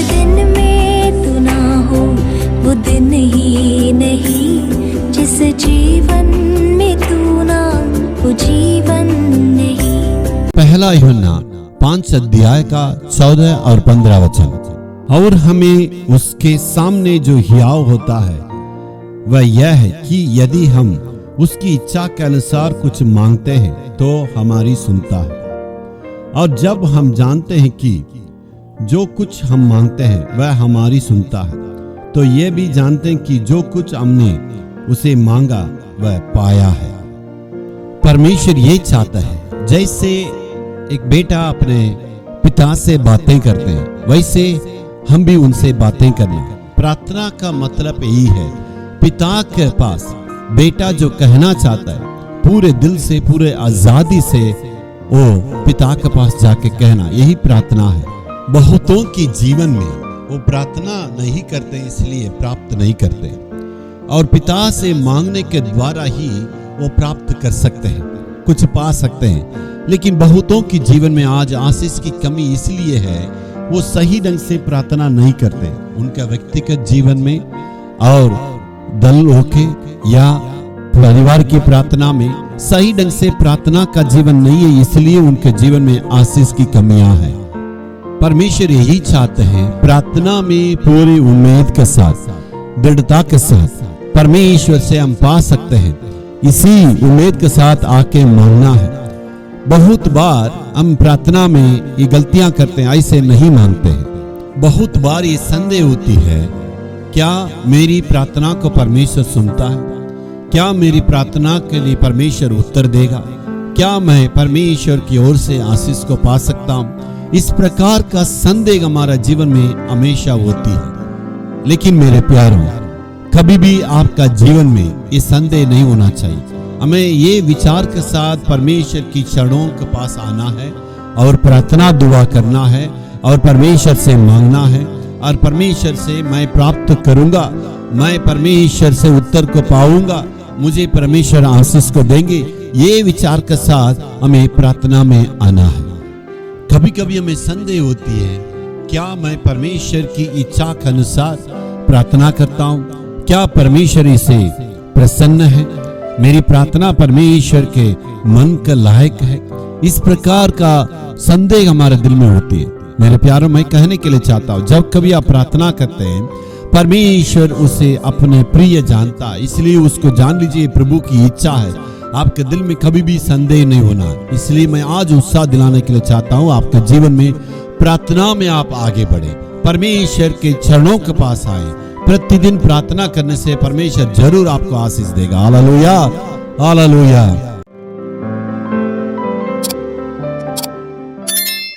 दिन में तू ना हो वो दिन ही नहीं, जिस जीवन में तू ना वो जीवन नहीं। पहला यूहन्ना 5 अध्याय का 14 और 15 वचन। और हमें उसके सामने जो हियाव होता है वह यह है कि यदि हम उसकी इच्छा के अनुसार कुछ मांगते हैं तो हमारी सुनता है। और जब हम जानते हैं कि जो कुछ हम मांगते हैं वह हमारी सुनता है, तो ये भी जानते हैं कि जो कुछ हमने उसे मांगा वह पाया है। परमेश्वर ये चाहता है, जैसे एक बेटा अपने पिता से बातें करते हैं वैसे हम भी उनसे बातें करना। प्रार्थना का मतलब यही है, पिता के पास बेटा जो कहना चाहता है पूरे दिल से पूरे आजादी से वो पिता के पास जाके कहना, यही प्रार्थना है। बहुतों के जीवन में वो प्रार्थना नहीं करते इसलिए प्राप्त नहीं करते, और पिता से मांगने के द्वारा ही वो प्राप्त कर सकते हैं, कुछ पा सकते हैं। लेकिन बहुतों के जीवन में आज आशीष की कमी इसलिए है वो सही ढंग से प्रार्थना नहीं करते। उनका व्यक्तिगत जीवन में और दल होके या परिवार की प्रार्थना में सही ढंग से प्रार्थना का जीवन नहीं है, इसलिए उनके जीवन में आशीष की कमियां हैं। परमेश्वर यही चाहते हैं, प्रार्थना में पूरी उम्मीद के साथ, दृढ़ता के साथ परमेश्वर से हम पा सकते हैं। इसी उम्मीद के साथ आके मांगना है। बहुत बार हम प्रार्थना में ये गलतियां करते हैं, ऐसे नहीं मांगते हैं। बहुत बार ये संदेह होती है, क्या मेरी प्रार्थना को परमेश्वर सुनता है? क्या मेरी प्रार्थना के लिए परमेश्वर उत्तर देगा? क्या मैं परमेश्वर की ओर से आशीष को पा सकता हूँ? इस प्रकार का संदेह हमारा जीवन में हमेशा होती है। लेकिन मेरे प्यारों, कभी भी आपका जीवन में ये संदेह नहीं होना चाहिए। हमें ये विचार के साथ परमेश्वर की चरणों के पास आना है और प्रार्थना दुआ करना है और परमेश्वर से मांगना है, और परमेश्वर से मैं प्राप्त करूंगा, मैं परमेश्वर से उत्तर को पाऊंगा, मुझे परमेश्वर आशीष को देंगे। ये विचार के साथ हमें प्रार्थना में आना है। कभी कभी हमें संदेह होती है, क्या मैं परमेश्वर की इच्छा के अनुसार प्रार्थना करता हूँ? क्या परमेश्वर इसे प्रसन्न है? मेरी प्रार्थना परमेश्वर के मन के लायक है? इस प्रकार का संदेह हमारे दिल में होती है। मेरे प्यारों, मैं कहने के लिए चाहता हूँ, जब कभी आप प्रार्थना करते हैं परमेश्वर उसे अपने प्रिय जानता है, इसलिए उसको जान लीजिए प्रभु की इच्छा है। आपके दिल में कभी भी संदेह नहीं होना। इसलिए मैं आज उत्साह दिलाने के लिए चाहता हूँ, आपके जीवन में प्रार्थना में आप आगे बढ़े, परमेश्वर के चरणों के पास आए। प्रतिदिन प्रार्थना करने से परमेश्वर जरूर आपको आशीष देगा। Hallelujah, hallelujah.